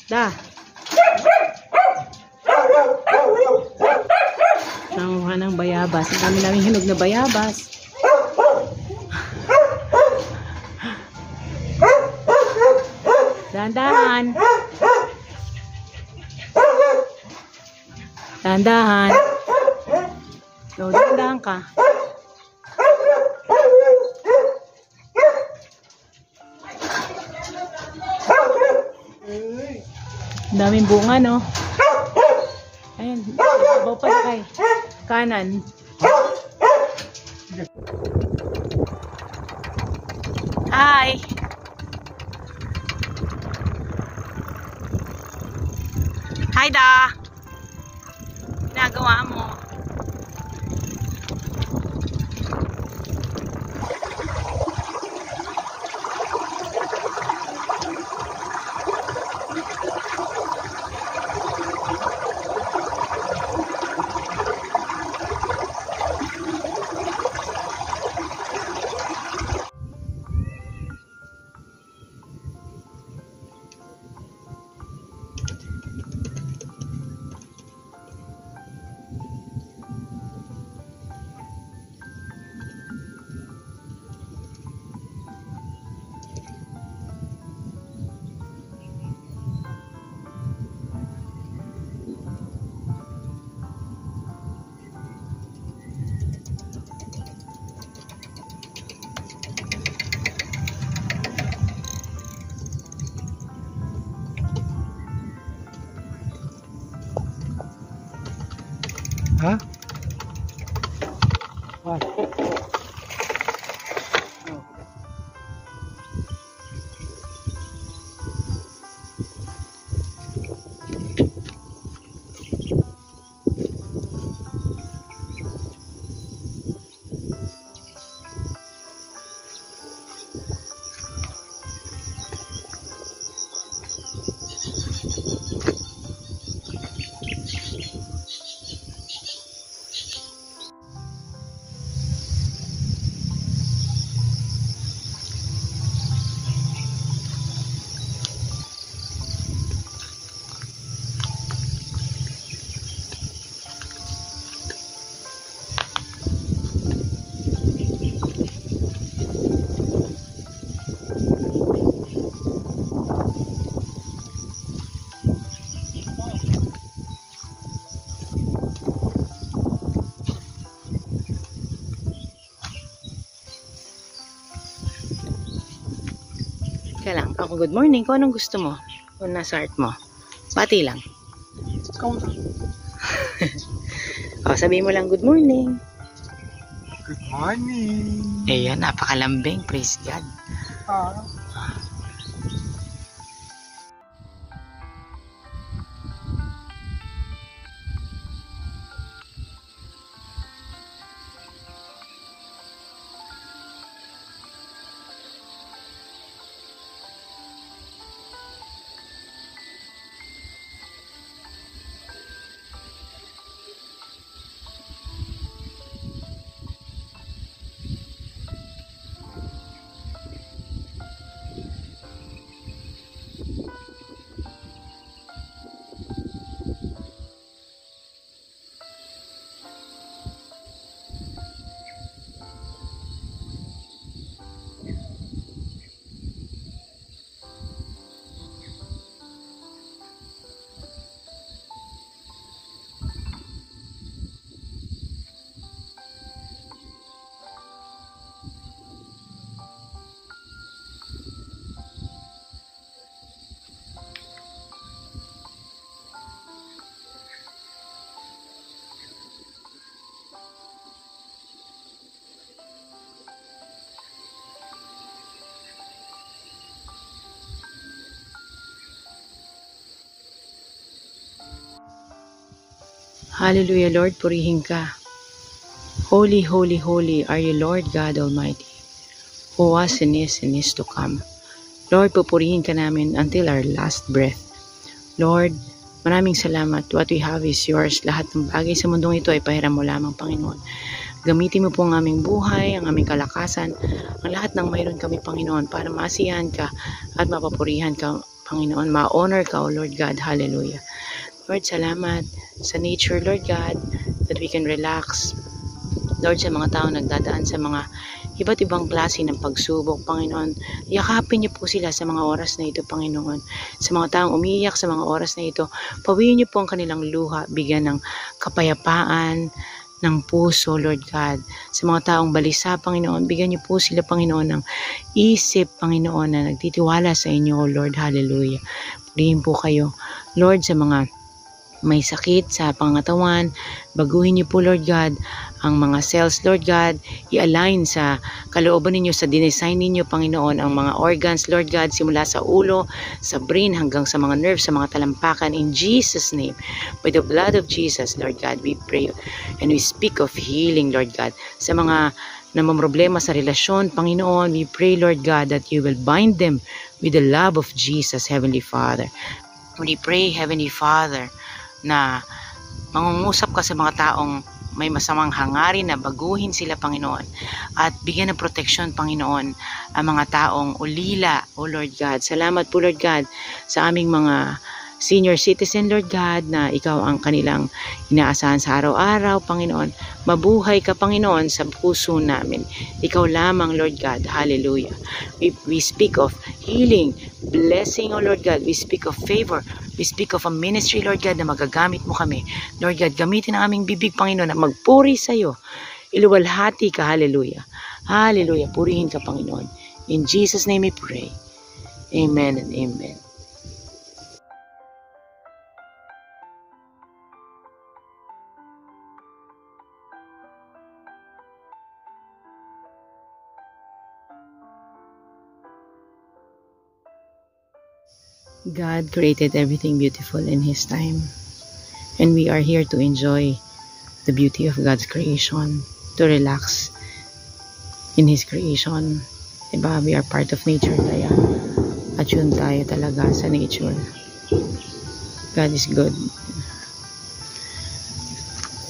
Da. Nanguha ng bayabas. Ang dami namin hinog na bayabas. Dahan-dahan. Dahan-dahan. No, dahan-dahan ka. Daming bunga, no? Ayan. Babaw pa kay kanan. Hi! Hi da! Ginagawa mo? Huh? What? Oh. Kaya lang, ako good morning. Kung anong gusto mo? Kung nasa art mo. Bati lang. O, sabihin mo lang good morning. Good morning. Ayan, napakalambing. Praise God. Hallelujah, Lord, purihin ka. Holy, holy, holy are you, Lord God Almighty, who was and is to come. Lord, pupurihin ka namin until our last breath. Lord, maraming salamat. What we have is yours. Lahat ng bagay sa mundong ito ay pahiram mo lamang, Panginoon. Gamitin mo po ang aming buhay, ang aming kalakasan, ang lahat ng mayroon kami, Panginoon, para maasiyahan ka at mapapurihan ka Panginoon, ma-honor ka, O Lord God. Hallelujah. Lord, salamat sa nature, Lord God, that we can relax. Lord, sa mga taong nagdadaan sa mga iba't ibang klase ng pagsubok, Panginoon, yakapin niyo po sila sa mga oras na ito, Panginoon. Sa mga taong umiiyak sa mga oras na ito, pawiin niyo po ang kanilang luha, bigyan ng kapayapaan, ng puso, Lord God. Sa mga taong balisa, Panginoon, bigyan niyo po sila, Panginoon, ng isip, Panginoon, na nagtitiwala sa inyo, O Lord. Hallelujah. Purihin po kayo, Lord, sa mga may sakit sa pangatawan, baguhin niyo po, Lord God, ang mga cells, Lord God, i-align sa kalooban ninyo, sa dinesign ninyo, Panginoon, ang mga organs, Lord God, simula sa ulo, sa brain, hanggang sa mga nerves, sa mga talampakan, in Jesus' name. By the blood of Jesus, Lord God, we pray and we speak of healing, Lord God, sa mga namamroblema sa relasyon, Panginoon, we pray, Lord God, that you will bind them with the love of Jesus, Heavenly Father. We pray, Heavenly Father, na mangungusap ka sa mga taong may masamang hangarin na baguhin sila, Panginoon, at bigyan ng proteksyon, Panginoon, ang mga taong ulila, O Lord God. Salamat po, Lord God, sa aming mga senior citizen, Lord God, na ikaw ang kanilang inaasahan sa araw-araw, Panginoon. Mabuhay ka, Panginoon, sa puso namin. Ikaw lamang, Lord God. Hallelujah. We speak of healing, blessing, O Lord God. We speak of favor. We speak of a ministry, Lord God, na magagamit mo kami. Lord God, gamitin ang aming bibig, Panginoon, na magpuri sa iyo. Iluwalhati ka, hallelujah. Hallelujah. Purihin ka, Panginoon. In Jesus' name we pray. Amen and amen. God created everything beautiful in His time. And we are here to enjoy the beauty of God's creation, to relax in His creation. Diba? We are part of nature, kaya attune tayo talaga sa nature. God is good.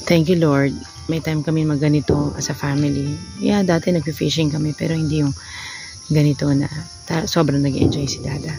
Thank you, Lord. May time kami magganito as a family. Yeah, dati nag-fishing kami, pero hindi yung ganito na sobrang nag-enjoy si Dada.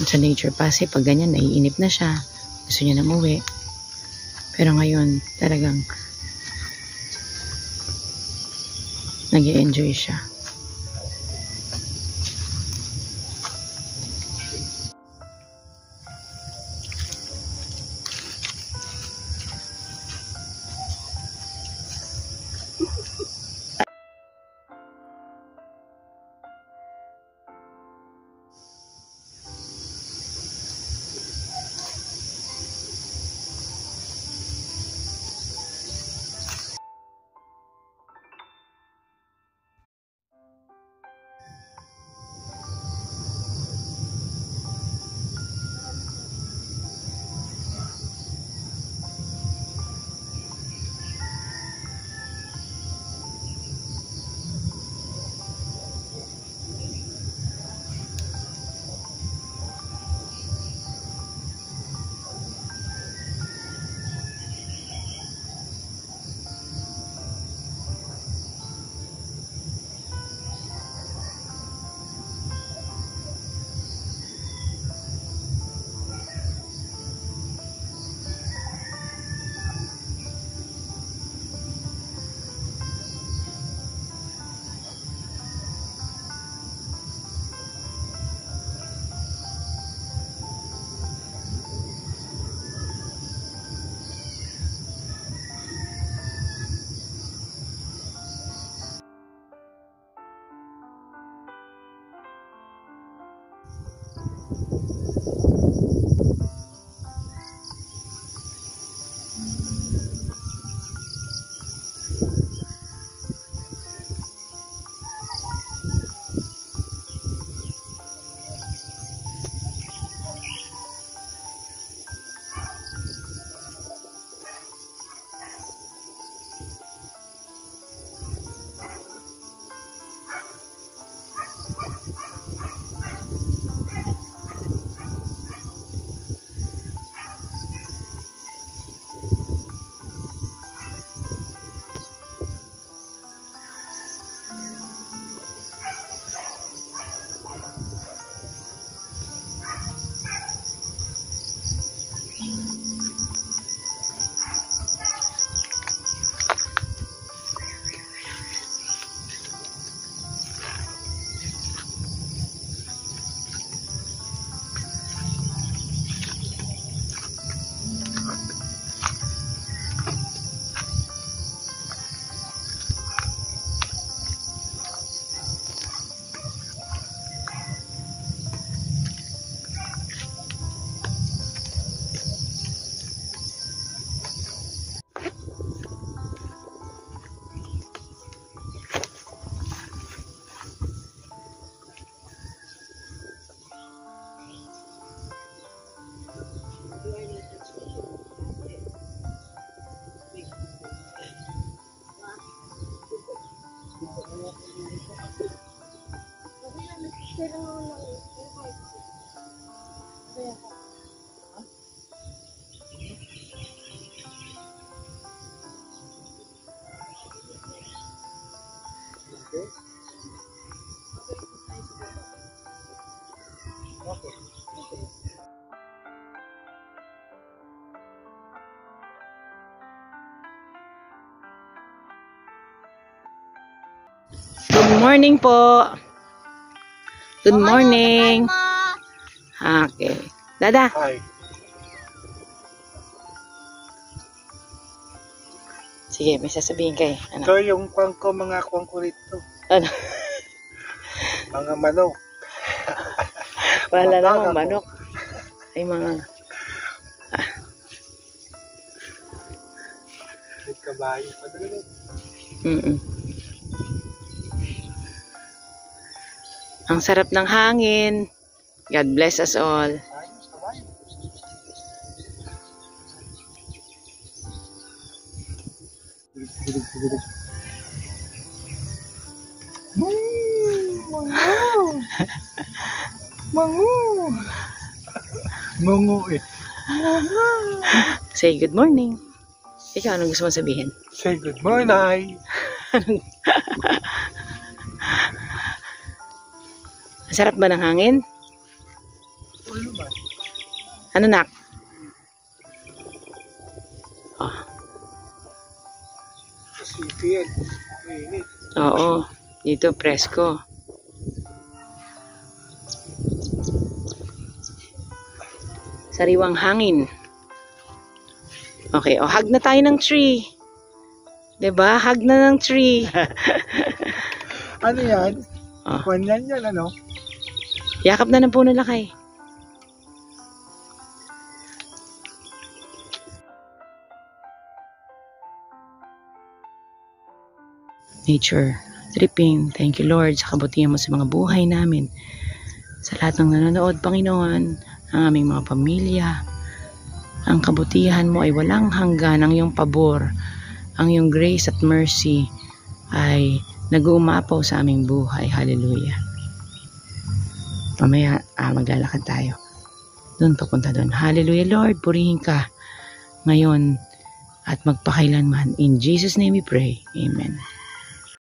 Sa nature pa, kasi pag ganyan, naiinip na siya. Gusto niya na umuwi. Pero ngayon, talagang nag-enjoy siya. Good morning po. Good morning. Okay. Dada. Hi. Sige, may sasabihin kayo. Ano? Ito yung mga kuwang ko rito. Ano? Mga manok. Wala namang manok. Ay mga... May kabayo pa doon. Ang sarap ng hangin. God bless us all. Mungo eh. Say good morning. Ikaw, anong gusto mo sabihin? Say good morning. Ang sarap ba ng hangin? Ano nak? Oh. Oo. Dito presko. Sariwang hangin. Okay, hug na tayo ng tree. 'Di ba? Hug na ng tree. Ano yan? Oh. Kanyan yan, ano? Yakap na ng puno lakay. Nature, tripping. Thank you Lord sa kabutihan mo sa mga buhay namin. Sa lahat ng nanonood, Panginoon, ang aming mga pamilya. Ang kabutihan mo ay walang hanggan. Ang iyong pabor, ang iyong grace at mercy ay nag-uumapaw sa aming buhay. Hallelujah. Mamaya maglalakad tayo. Doon papunta doon. Hallelujah Lord, purihin ka ngayon at magpakailanman. In Jesus' name we pray. Amen.